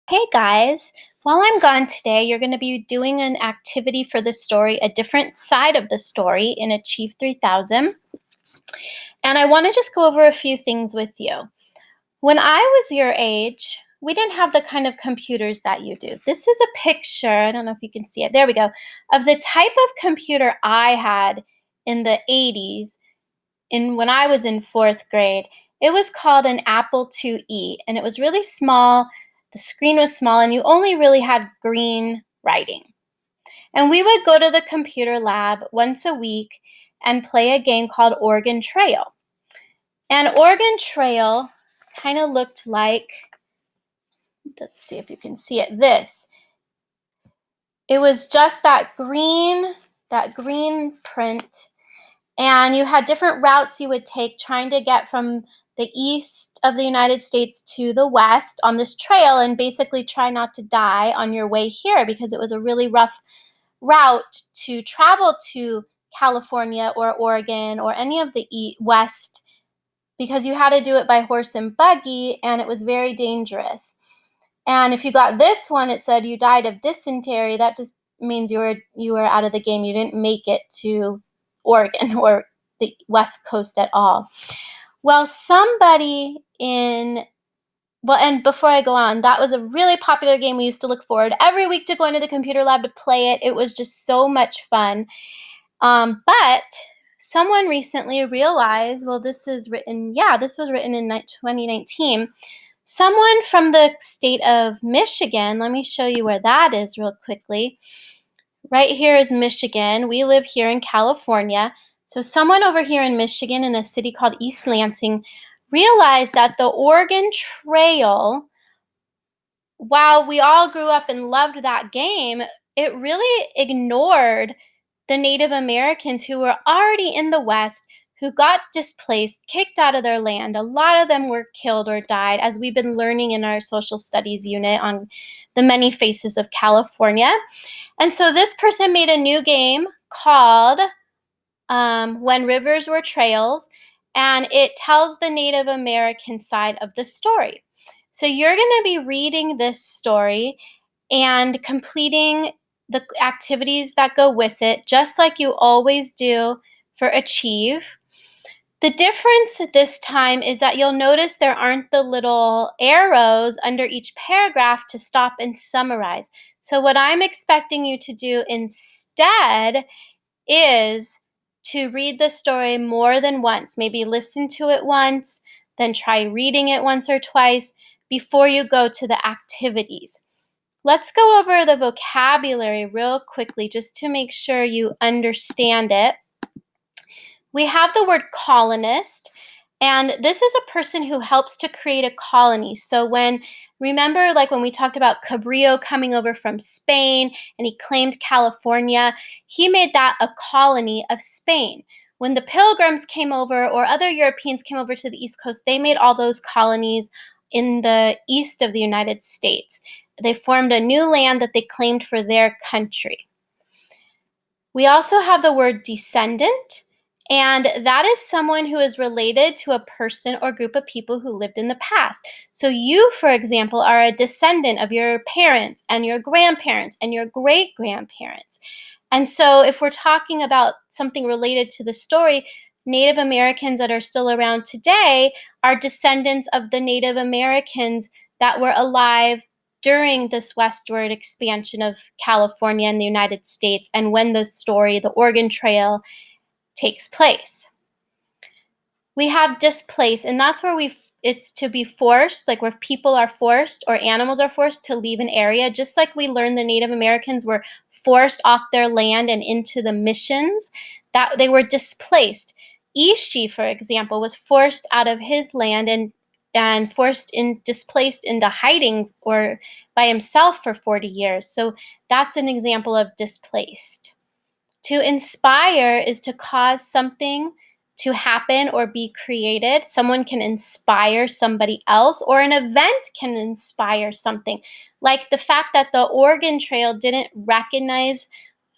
Hey guys, while I'm gone today, you're going to be doing an activity for the story, a different side of the story in Achieve 3000. And I want to just go over a few things with you. When I was your age, we didn't have the kind of computers that you do. This is a picture, I don't know if you can see it, there we go, of the type of computer I had in the 80s when I was in fourth grade. It was called an Apple IIe, and it was really small. The screen was small, and you only really had green writing. And we would go to the computer lab once a week and play a game called Oregon Trail. And Oregon Trail kind of looked like, let's see if you can see it, this. It was just that green print, and you had different routes you would take trying to get from the east of the United States to the west on this trail, and basically try not to die on your way here because it was a really rough route to travel to California or Oregon or any of the west, because you had to do it by horse and buggy, and it was very dangerous. And if you got this one, it said you died of dysentery. That just means you were out of the game. You didn't make it to Oregon or the West Coast at all. Well, and before I go on, that was a really popular game. We used to look forward every week to going to the computer lab to play it. It was just so much fun. But someone recently realized, well, this was written in 2019. Someone from the state of Michigan, let me show you where that is real quickly. Right here is Michigan. We live here in California. So someone over here in Michigan in a city called East Lansing realized that the Oregon Trail, while we all grew up and loved that game, it really ignored the Native Americans who were already in the West, who got displaced, kicked out of their land. A lot of them were killed or died, as we've been learning in our social studies unit on the many faces of California. And so this person made a new game called When Rivers Were Trails, and it tells the Native American side of the story. So you're going to be reading this story and completing the activities that go with it, just like you always do for Achieve. The difference this time is that you'll notice there aren't the little arrows under each paragraph to stop and summarize. So what I'm expecting you to do instead is to read the story more than once. Maybe listen to it once, then try reading it once or twice before you go to the activities. Let's go over the vocabulary real quickly just to make sure you understand it. We have the word colonist, and this is a person who helps to create a colony. So remember like when we talked about Cabrillo coming over from Spain and he claimed California, he made that a colony of Spain. When the Pilgrims came over or other Europeans came over to the East Coast, they made all those colonies in the east of the United States. They formed a new land that they claimed for their country. We also have the word descendant, and that is someone who is related to a person or group of people who lived in the past. So you, for example, are a descendant of your parents and your grandparents and your great-grandparents. And so if we're talking about something related to the story, Native Americans that are still around today are descendants of the Native Americans that were alive during this westward expansion of California and the United States, and when the story, the Oregon Trail, takes place. We have displace, and that's where it's to be forced, like where people are forced or animals are forced to leave an area, just like we learned the Native Americans were forced off their land and into the missions, that they were displaced. Ishi, for example, was forced out of his land and displaced into hiding or by himself for 40 years. So that's an example of displaced. To inspire is to cause something to happen or be created. Someone can inspire somebody else, or an event can inspire something. Like the fact that the Oregon Trail didn't recognize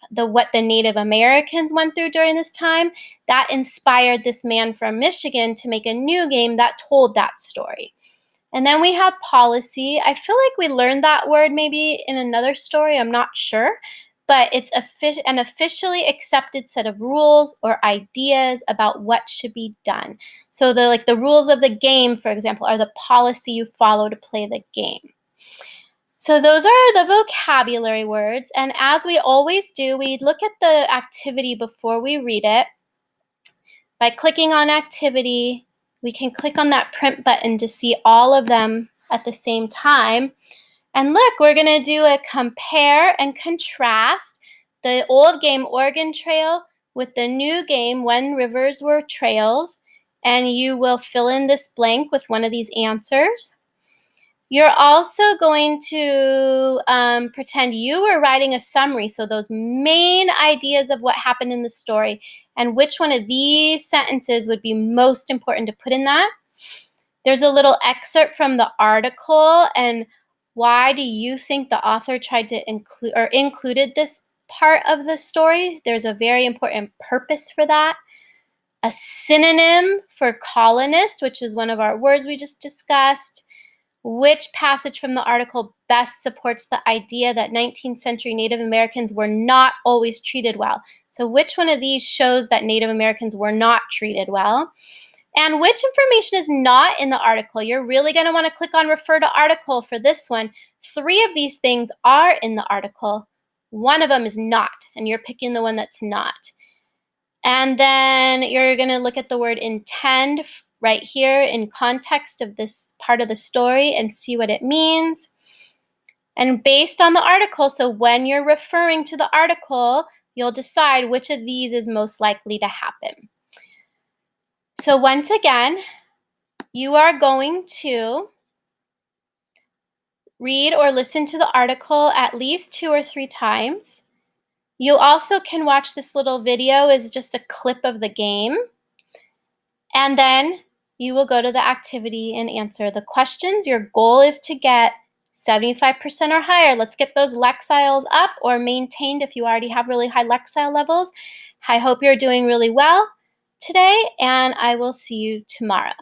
what the Native Americans went through during this time, that inspired this man from Michigan to make a new game that told that story. And then we have policy. I feel like we learned that word maybe in another story, I'm not sure, but it's an officially accepted set of rules or ideas about what should be done. So the rules of the game, for example, are the policy you follow to play the game. So those are the vocabulary words, and as we always do, we look at the activity before we read it. By clicking on activity, we can click on that print button to see all of them at the same time. And look, we're gonna do a compare and contrast the old game Oregon Trail with the new game When Rivers Were Trails. And you will fill in this blank with one of these answers. You're also going to pretend you were writing a summary, so those main ideas of what happened in the story, and which one of these sentences would be most important to put in that. There's a little excerpt from the article, and why do you think the author tried to include or included this part of the story? There's a very important purpose for that. A synonym for colonist, which is one of our words we just discussed. Which passage from the article best supports the idea that 19th century Native Americans were not always treated well? So which one of these shows that Native Americans were not treated well? And which information is not in the article? You're really going to want to click on refer to article for this one. 3 of these things are in the article. One of them is not, and you're picking the one that's not. And then you're going to look at the word intend right here in context of this part of the story and see what it means. And based on the article, so when you're referring to the article, you'll decide which of these is most likely to happen. So once again, you are going to read or listen to the article at least 2 or 3 times. You also can watch this little video as just a clip of the game. And then you will go to the activity and answer the questions. Your goal is to get 75% or higher. Let's get those Lexiles up or maintained if you already have really high Lexile levels. I hope you're doing really well today, and I will see you tomorrow.